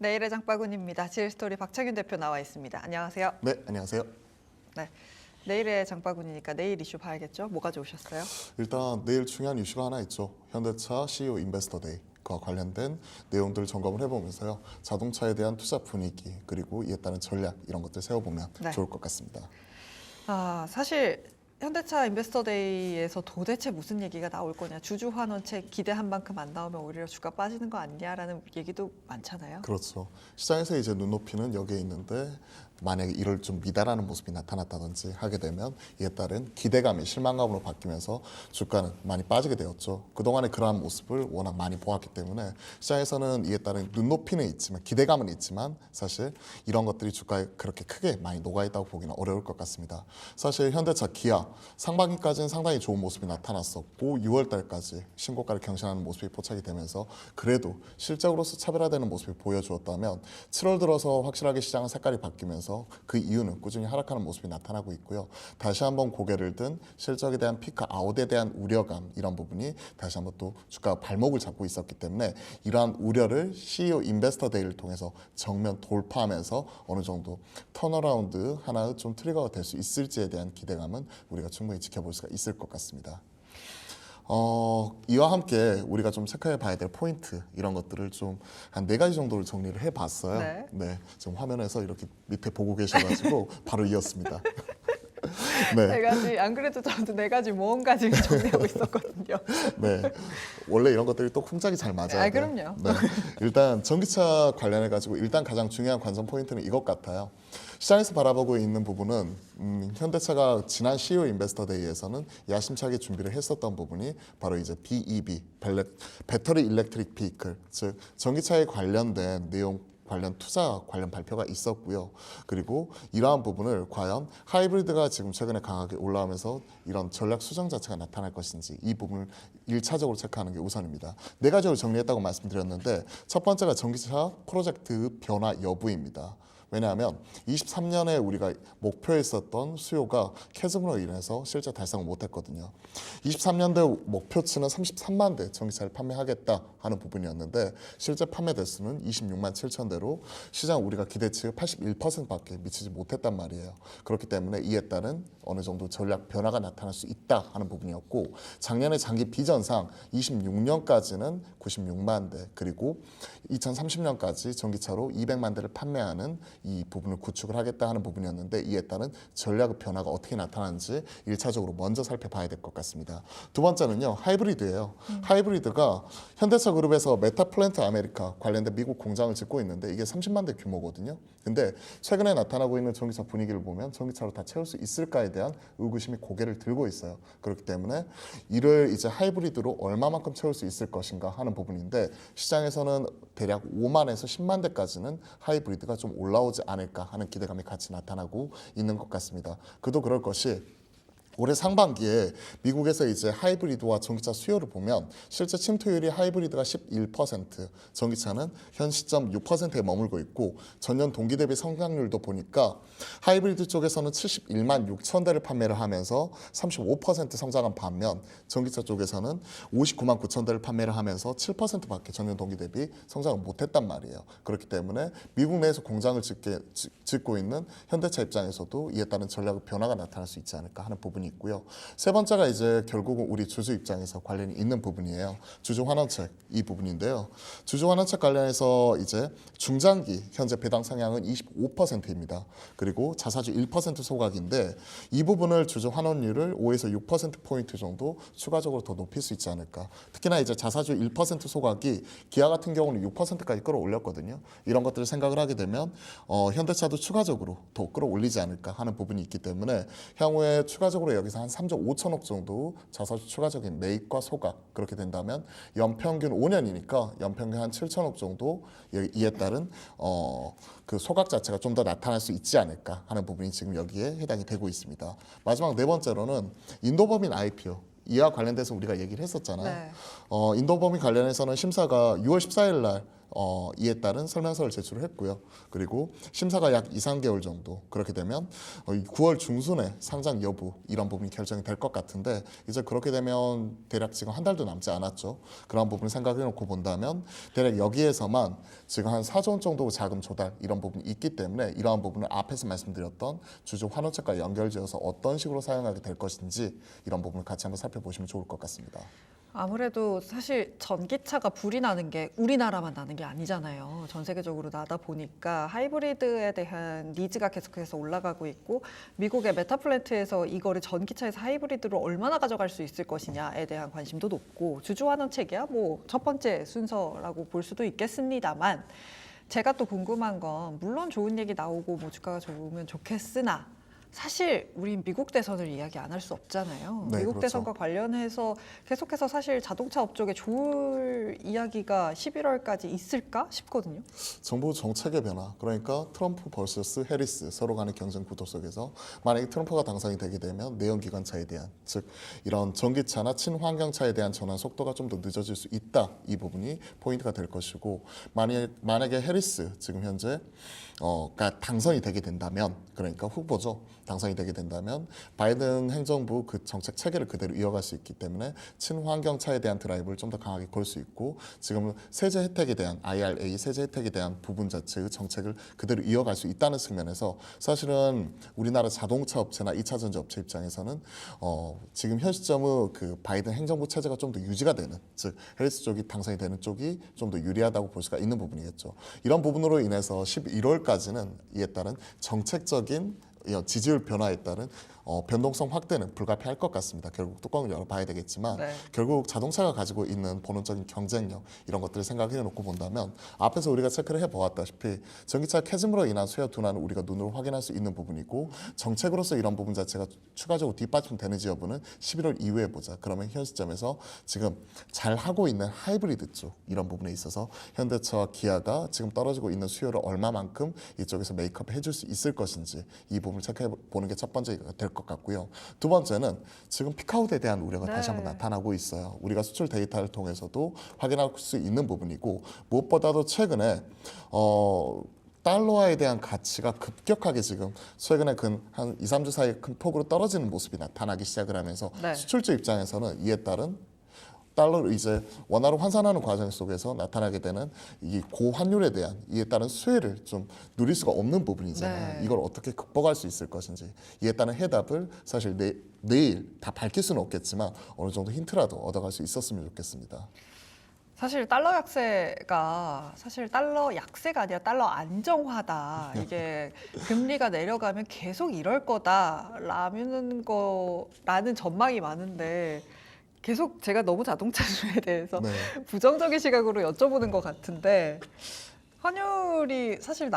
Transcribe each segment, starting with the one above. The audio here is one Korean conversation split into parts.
내일의 장바구니입니다. 지일스토리 박창윤 대표 나와 있습니다. 안녕하세요. 네, 안녕하세요. 네, 내일의 장바구니니까 내일 이슈 봐야겠죠? 뭐 가져오셨어요? 일단 내일 중요한 이슈가 하나 있죠. 현대차 CEO 인베스터 데이과 관련된 내용들 점검을 해보면서요. 자동차에 대한 투자 분위기 그리고 이에 따른 전략 이런 것들 세워보면 네. 좋을 것 같습니다. 사실 현대차 인베스터데이에서 도대체 무슨 얘기가 나올 거냐, 주주 환원책 기대한 만큼 안 나오면 오히려 주가 빠지는 거 아니냐라는 얘기도 많잖아요. 그렇죠. 시장에서 이제 눈높이는 여기에 있는데 만약에 이를 좀 미달하는 모습이 나타났다든지 하게 되면 이에 따른 기대감이 실망감으로 바뀌면서 주가는 많이 빠지게 되었죠. 그동안에 그러한 모습을 워낙 많이 보았기 때문에 시장에서는 이에 따른 눈높이는 있지만 기대감은 있지만 사실 이런 것들이 주가에 그렇게 크게 많이 녹아있다고 보기는 어려울 것 같습니다. 사실 현대차, 기아 상반기까지는 상당히 좋은 모습이 나타났었고 6월 달까지 신고가를 경신하는 모습이 포착이 되면서 그래도 실적으로서 차별화되는 모습을 보여주었다면 7월 들어서 확실하게 시장은 색깔이 바뀌면서 그 이유는 꾸준히 하락하는 모습이 나타나고 있고요. 다시 한번 고개를 든 실적에 대한 피크 아웃에 대한 우려감 이런 부분이 다시 한번 또 주가가 발목을 잡고 있었기 때문에 이러한 우려를 CEO 인베스터 데이를 통해서 정면 돌파하면서 어느 정도 턴어라운드 하나 좀 트리거가 될 수 있을지에 대한 기대감은 우리가 충분히 지켜볼 수가 있을 것 같습니다. 이와 함께 우리가 좀 체크해 봐야 될 포인트 이런 것들을 좀 한 4가지 정도를 정리를 해 봤어요. 네. 지금 화면에서 이렇게 밑에 보고 계셔가지고 바로 이었습니다. 네 가지, 안 그래도 저도 4가지 모험가 지금 정리하고 있었거든요. 네. 원래 이런 것들이 또 쿵짝이 잘 맞아요. 그럼요. 네. 일단 전기차 관련해 가지고 일단 가장 중요한 관전 포인트는 이것 같아요. 시장에서 바라보고 있는 부분은 현대차가 지난 CEO 인베스터 데이에서는 야심차게 준비를 했었던 부분이 바로 이제 BEV, 배터리 일렉트릭 비클, 즉 전기차에 관련된 내용 관련 투자 관련 발표가 있었고요. 그리고 이러한 부분을 과연 하이브리드가 지금 최근에 강하게 올라오면서 이런 전략 수정 자체가 나타날 것인지 이 부분을 1차적으로 체크하는 게 우선입니다. 4가지로 정리했다고 말씀드렸는데 첫 번째가 전기차 프로젝트 변화 여부입니다. 왜냐하면 23년에 우리가 목표했었던 수요가 캐즘으로 인해서 실제 달성을 못했거든요. 23년도 목표치는 33만 대 전기차를 판매하겠다 하는 부분이었는데 실제 판매 대수는 26만 7천 대로 시장 우리가 기대치의 81%밖에 미치지 못했단 말이에요. 그렇기 때문에 이에 따른 어느 정도 전략 변화가 나타날 수 있다 하는 부분이었고 작년에 장기 비전상 26년까지는 96만 대 그리고 2030년까지 전기차로 200만 대를 판매하는 이 부분을 구축을 하겠다 하는 부분이었는데 이에 따른 전략의 변화가 어떻게 나타나는지 1차적으로 먼저 살펴봐야 될 것 같습니다. 두 번째는요. 하이브리드예요. 하이브리드가 현대차 그룹에서 메타플랜트 아메리카 관련된 미국 공장을 짓고 있는데 이게 30만 대 규모거든요. 근데 최근에 나타나고 있는 전기차 분위기를 보면 전기차로 다 채울 수 있을까에 대한 의구심이 고개를 들고 있어요. 그렇기 때문에 이를 이제 하이브리드로 얼마만큼 채울 수 있을 것인가 하는 부분인데 시장에서는 대략 5만에서 10만 대까지는 하이브리드가 좀 올라오지 않을까 하는 기대감이 같이 나타나고 있는 것 같습니다. 그도 그럴 것이 올해 상반기에 미국에서 이제 하이브리드와 전기차 수요를 보면 실제 침투율이 하이브리드가 11%, 전기차는 현 시점 6%에 머물고 있고 전년 동기 대비 성장률도 보니까 하이브리드 쪽에서는 71만 6천 대를 판매를 하면서 35% 성장한 반면 전기차 쪽에서는 59만 9천 대를 판매를 하면서 7%밖에 전년 동기 대비 성장을 못했단 말이에요. 그렇기 때문에 미국 내에서 공장을 짓고 있는 현대차 입장에서도 이에 따른 전략의 변화가 나타날 수 있지 않을까 하는 부분이 있고요. 세 번째가 이제 결국은 우리 주주 입장에서 관련이 있는 부분이에요. 주주 환원책 이 부분인데요. 주주 환원책 관련해서 이제 중장기 현재 배당 상향은 25%입니다. 그리고 자사주 1% 소각인데 이 부분을 주주 환원율을 5에서 6%포인트 정도 추가적으로 더 높일 수 있지 않을까. 특히나 이제 자사주 1% 소각이 기아 같은 경우는 6%까지 끌어올렸거든요. 이런 것들을 생각을 하게 되면 현대차도 추가적으로 더 끌어올리지 않을까 하는 부분이 있기 때문에 향후에 추가적으로 여기서 한 3조 5천억 정도 자사주 추가적인 매입과 소각 그렇게 된다면 연평균 5년이니까 연평균 한 7천억 정도 이에 따른 그 소각 자체가 좀 더 나타날 수 있지 않을까 하는 부분이 지금 여기에 해당이 되고 있습니다. 마지막 네 번째로는 인도법인 IPO 이와 관련돼서 우리가 얘기를 했었잖아요. 네. 인도법인 관련해서는 심사가 6월 14일 날 이에 따른 설명서를 제출했고요. 그리고 심사가 약 2, 3개월 정도 그렇게 되면 9월 중순에 상장 여부 이런 부분이 결정이 될 것 같은데 이제 그렇게 되면 대략 지금 한 달도 남지 않았죠. 그런 부분을 생각해 놓고 본다면 대략 여기에서만 지금 한 4조 원 정도 자금 조달 이런 부분이 있기 때문에 이러한 부분을 앞에서 말씀드렸던 주주 환원책과 연결지어서 어떤 식으로 사용하게 될 것인지 이런 부분을 같이 한번 살펴보시면 좋을 것 같습니다. 아무래도 사실 전기차가 불이 나는 게 우리나라만 나는 게 아니잖아요. 전 세계적으로 나다 보니까 하이브리드에 대한 니즈가 계속해서 올라가고 있고 미국의 메타플랜트에서 이거를 전기차에서 하이브리드로 얼마나 가져갈 수 있을 것이냐에 대한 관심도 높고 주주환원책이야 뭐 첫 번째 순서라고 볼 수도 있겠습니다만 제가 또 궁금한 건 물론 좋은 얘기 나오고 뭐 주가가 좋으면 좋겠으나 사실 우린 미국 대선을 이야기 안 할 수 없잖아요. 네, 미국 그렇죠. 대선과 관련해서 계속해서 사실 자동차 업종에 좋을 이야기가 11월까지 있을까 싶거든요. 정부 정책의 변화, 그러니까 트럼프 vs 해리스 서로 간의 경쟁 구도 속에서 만약에 트럼프가 당선이 되게 되면 내연기관차에 대한 즉 이런 전기차나 친환경차에 대한 전환 속도가 좀 더 늦어질 수 있다. 이 부분이 포인트가 될 것이고 만약에 해리스 지금 현재 가 당선이 되게 된다면 그러니까 후보죠. 당선이 되게 된다면 바이든 행정부 그 정책 체계를 그대로 이어갈 수 있기 때문에 친환경차에 대한 드라이브를 좀 더 강하게 걸 수 있고 지금 세제 혜택에 대한 IRA 세제 혜택에 대한 부분 자체의 정책을 그대로 이어갈 수 있다는 측면에서 사실은 우리나라 자동차 업체나 2차 전지 업체 입장에서는 지금 현 시점의 그 바이든 행정부 체제가 좀 더 유지가 되는 즉 해리스 쪽이 당선이 되는 쪽이 좀 더 유리하다고 볼 수가 있는 부분이겠죠. 이런 부분으로 인해서 11월까지는 이에 따른 정책적인 지지율 변화에 따른 변동성 확대는 불가피할 것 같습니다. 결국 뚜껑을 열어봐야 되겠지만 네. 결국 자동차가 가지고 있는 본원적인 경쟁력 이런 것들을 생각해 놓고 본다면 앞에서 우리가 체크를 해보았다시피 전기차 캐즘으로 인한 수요 둔화는 우리가 눈으로 확인할 수 있는 부분이고 정책으로서 이런 부분 자체가 추가적으로 뒷받침되는지 여부는 11월 이후에 보자. 그러면 현 시점에서 지금 잘 하고 있는 하이브리드 쪽 이런 부분에 있어서 현대차와 기아가 지금 떨어지고 있는 수요를 얼마만큼 이쪽에서 메이크업 해줄 수 있을 것인지 이 부분을 체크해 보는 게 첫 번째가 될 것 같고요. 두 번째는 지금 피크아웃에 대한 우려가 네. 다시 한번 나타나고 있어요. 우리가 수출 데이터를 통해서도 확인할 수 있는 부분이고 무엇보다도 최근에 달러화에 대한 가치가 급격하게 지금 최근에 한 2, 3주 사이에 큰 폭으로 떨어지는 모습이 나타나기 시작을 하면서 네. 수출주 입장에서는 이에 따른 달러를 이제 원화로 환산하는 과정 속에서 나타나게 되는 이 고환율에 대한 이에 따른 수혜를 좀 누릴 수가 없는 부분이잖아요. 네. 이걸 어떻게 극복할 수 있을 것인지 이에 따른 해답을 사실 내일 다 밝힐 수는 없겠지만 어느 정도 힌트라도 얻어갈 수 있었으면 좋겠습니다. 사실 달러 약세가 사실 달러 약세가 아니라 달러 안정화다. 이게 금리가 내려가면 계속 이럴 거다라는 거라는 전망이 많은데 계속 제가 너무 자동차주에 대해서 네. 부정적인 시각으로 여쭤보는 것 같은데 환율이 사실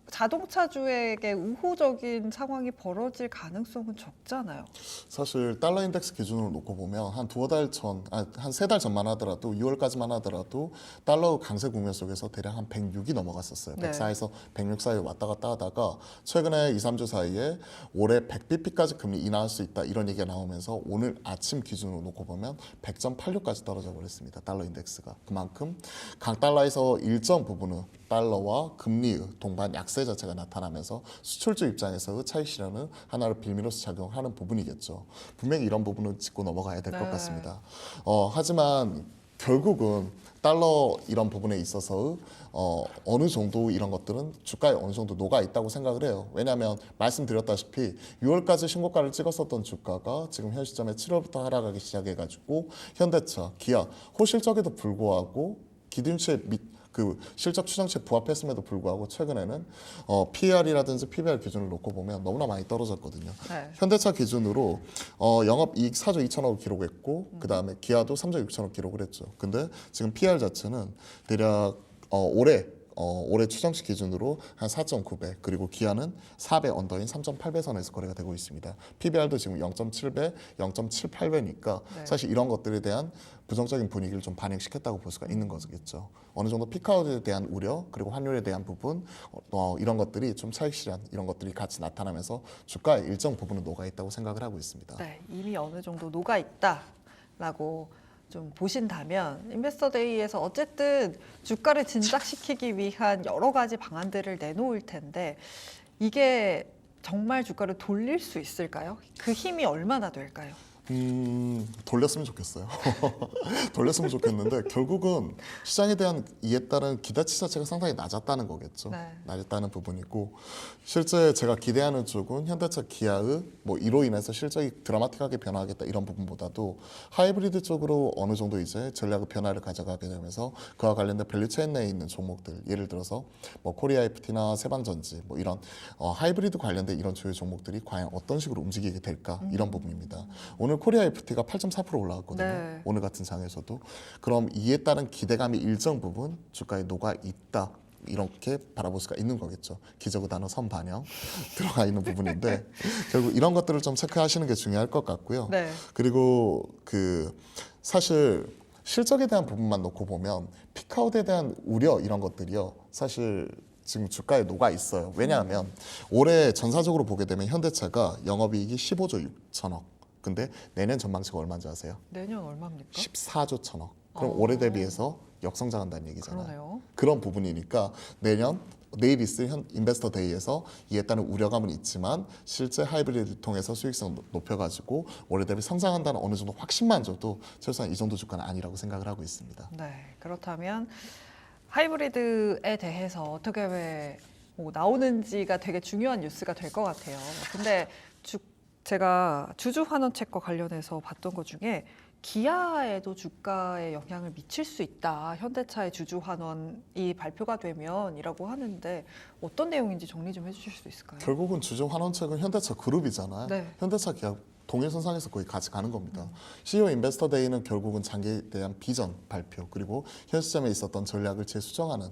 자동차주에게 우호적인 상황이 벌어질 가능성은 적잖아요. 사실 달러 인덱스 기준으로 놓고 보면 한 두어 달 전, 한 세 달 전만 하더라도 6월까지만 하더라도 달러 강세 국면 속에서 대략 한 106이 넘어갔었어요. 네. 104에서 106 사이에 왔다 갔다 하다가 최근에 2, 3주 사이에 올해 100bp까지 금리 인하할 수 있다 이런 얘기가 나오면서 오늘 아침 기준으로 놓고 보면 100.86까지 떨어져 버렸습니다. 달러 인덱스가. 그만큼 강달러에서 일정 부분은 달러와 금리의 동반 약세 자체가 나타나면서 수출주 입장에서의 차익 실현은 하나를 빌미로서 작용하는 부분이겠죠. 분명히 이런 부분은 짚고 넘어가야 될 것 네. 같습니다. 하지만 결국은 달러 이런 부분에 있어서 어느 정도 이런 것들은 주가에 어느 정도 녹아 있다고 생각을 해요. 왜냐하면 말씀드렸다시피 6월까지 신고가를 찍었었던 주가가 지금 현 시점에 7월부터 하락하기 시작해가지고 현대차, 기아 호실적에도 불구하고 기준치의 그 실적 추정치에 부합했음에도 불구하고 최근에는 PER이라든지 PBR 기준을 놓고 보면 너무나 많이 떨어졌거든요. 네. 현대차 기준으로 영업이익 4조 2천억을 기록했고 그 다음에 기아도 3조 6천억 기록을 했죠. 근데 지금 PER 자체는 대략 올해 추정치 기준으로 한 4.9배 그리고 기아는 4배 언더인 3.8배 선에서 거래가 되고 있습니다. PBR도 지금 0.7배, 0.78배니까 네. 사실 이런 것들에 대한 부정적인 분위기를 좀 반영시켰다고 볼 수가 있는 거겠죠. 어느 정도 피크아웃에 대한 우려 그리고 환율에 대한 부분 이런 것들이 좀 차익 실현 이런 것들이 같이 나타나면서 주가에 일정 부분은 녹아 있다고 생각을 하고 있습니다. 네, 이미 어느 정도 녹아 있다라고 좀 보신다면 인베스터데이에서 어쨌든 주가를 진작시키기 위한 여러 가지 방안들을 내놓을 텐데 이게 정말 주가를 돌릴 수 있을까요? 그 힘이 얼마나 될까요? 돌렸으면 좋겠어요. 돌렸으면 좋겠는데 결국은 시장에 대한 이에 따른 기대치 자체가 상당히 낮았다는 거겠죠. 네. 낮았다는 부분이고 실제 제가 기대하는 쪽은 현대차, 기아의 뭐 이로 인해서 실적이 드라마틱하게 변화하겠다 이런 부분보다도 하이브리드 쪽으로 어느 정도 이제 전략의 변화를 가져가게 되면서 그와 관련된 밸류체인 내에 있는 종목들 예를 들어서 뭐 코리아 FT나 세방전지 뭐 이런 하이브리드 관련된 이런 주요 종목들이 과연 어떤 식으로 움직이게 될까 이런 부분입니다. 오늘 코리아 FT가 8.4% 올라갔거든요. 네. 오늘 같은 장에서도. 그럼 이에 따른 기대감이 일정 부분 주가에 녹아 있다. 이렇게 바라볼 수가 있는 거겠죠. 기적의 단어 선반영 들어가 있는 부분인데 결국 이런 것들을 좀 체크하시는 게 중요할 것 같고요. 네. 그리고 사실 실적에 대한 부분만 놓고 보면 피크아웃에 대한 우려 이런 것들이요. 사실 지금 주가에 녹아 있어요. 왜냐하면 올해 전사적으로 보게 되면 현대차가 영업이익이 15조 6천억. 근데 내년 전망치가 얼마인지 아세요? 내년 얼마입니까? 14조 천억. 그럼 어. 올해 대비해서 역성장한다는 얘기잖아요. 그러네요. 그런 부분이니까 내일 있을 인베스터 데이에서 이에 따른 우려감은 있지만 실제 하이브리드를 통해서 수익성 높여가지고 올해 대비 성장한다는 어느 정도 확신만 줘도 최소한 이 정도 주가는 아니라고 생각을 하고 있습니다. 네. 그렇다면 하이브리드에 대해서 어떻게 뭐 나오는지가 되게 중요한 뉴스가 될 것 같아요. 근데 제가 주주 환원 책과 관련해서 봤던 것 중에 기아에도 주가에 영향을 미칠 수 있다. 현대차의 주주 환원이 발표가 되면이라고 하는데 어떤 내용인지 정리 좀 해주실 수 있을까요? 결국은 주주 환원책은 현대차 그룹이잖아요. 네. 현대차 기아 동일선상에서 거의 같이 가는 겁니다. CEO 인베스터 데이는 결국은 장기에 대한 비전 발표 그리고 현 시점에 있었던 전략을 재수정하는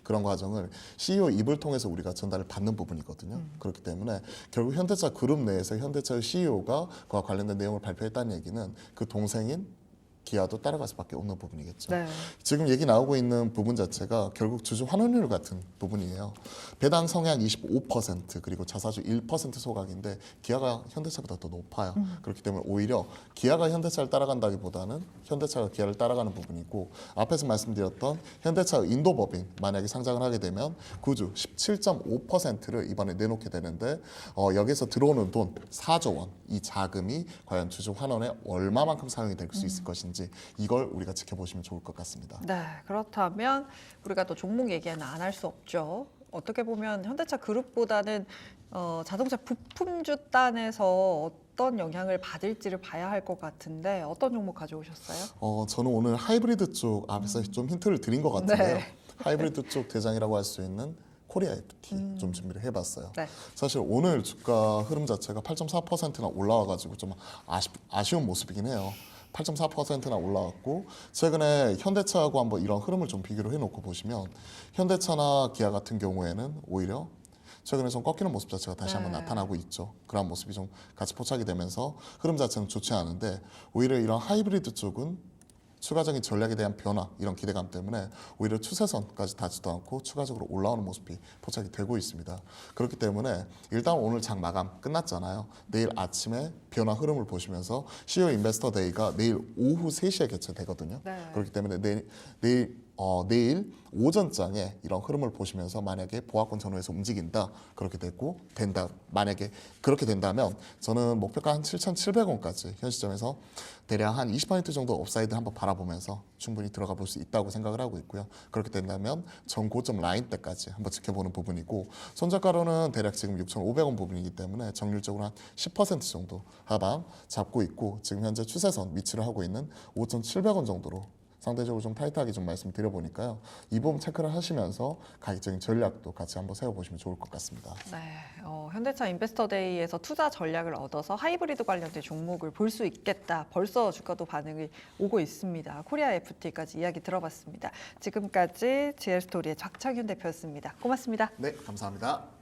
그런 과정을 CEO 입을 통해서 우리가 전달을 받는 부분이거든요. 그렇기 때문에 결국 현대차 그룹 내에서 현대차의 CEO가 그와 관련된 내용을 발표했다는 얘기는 그 동생인 기아도 따라갈 수밖에 없는 부분이겠죠. 네. 지금 얘기 나오고 있는 부분 자체가 결국 주주 환원율 같은 부분이에요. 배당 성향 25% 그리고 자사주 1% 소각인데 기아가 현대차보다 더 높아요. 그렇기 때문에 오히려 기아가 현대차를 따라간다기보다는 현대차가 기아를 따라가는 부분이고 앞에서 말씀드렸던 현대차 인도법인 만약에 상장을 하게 되면 구주 17.5%를 이번에 내놓게 되는데 여기서 들어오는 돈 4조 원 이 자금이 과연 주주 환원에 얼마만큼 사용이 될 수 있을 것인지 이걸 우리가 지켜보시면 좋을 것 같습니다. 네. 그렇다면 우리가 또 종목 얘기는 안 할 수 없죠. 어떻게 보면 현대차 그룹보다는 자동차 부품주 단에서 어떤 영향을 받을지를 봐야 할 것 같은데 어떤 종목 가져오셨어요? 저는 오늘 하이브리드 쪽 앞에서 좀 힌트를 드린 것 같은데요. 네. 하이브리드 쪽 대장이라고 할 수 있는 코리아 FT 좀 준비를 해봤어요. 네. 사실 오늘 주가 흐름 자체가 8.4%나 올라와가지고 좀 아쉬운 모습이긴 해요. 8.4%나 올라왔고 최근에 현대차하고 한번 이런 흐름을 좀 비교를 해놓고 보시면 현대차나 기아 같은 경우에는 오히려 최근에 좀 꺾이는 모습 자체가 다시 한번 네. 나타나고 있죠. 그런 모습이 좀 같이 포착이 되면서 흐름 자체는 좋지 않은데 오히려 이런 하이브리드 쪽은 추가적인 전략에 대한 변화 이런 기대감 때문에 오히려 추세선까지 닿지도 않고 추가적으로 올라오는 모습이 포착이 되고 있습니다. 그렇기 때문에 일단 오늘 장 마감 끝났잖아요. 내일 아침에 변화 흐름을 보시면서 CEO 인베스터 데이가 내일 오후 3시에 개최되거든요. 네. 그렇기 때문에 내일 오전장에 이런 흐름을 보시면서 만약에 보합권 전후에서 움직인다 그렇게 된다 만약에 그렇게 된다면 저는 목표가 한 7,700원까지 현 시점에서 대략 한 20% 정도 업사이드 한번 바라보면서 충분히 들어가 볼 수 있다고 생각을 하고 있고요. 그렇게 된다면 전 고점 라인 때까지 한번 지켜보는 부분이고 손절가로는 대략 지금 6,500원 부분이기 때문에 정률적으로 한 10% 정도 하방 잡고 있고 지금 현재 추세선 위치를 하고 있는 5,700원 정도로 상대적으로 좀 타이트하게 좀 말씀드려보니까요. 이 부분 체크를 하시면서 가격적인 전략도 같이 한번 세워보시면 좋을 것 같습니다. 네, 현대차 인베스터데이에서 투자 전략을 얻어서 하이브리드 관련된 종목을 볼 수 있겠다. 벌써 주가도 반응이 오고 있습니다. 코리아 FT까지 이야기 들어봤습니다. 지금까지 GL스토리의 곽창윤 대표였습니다. 고맙습니다. 네, 감사합니다.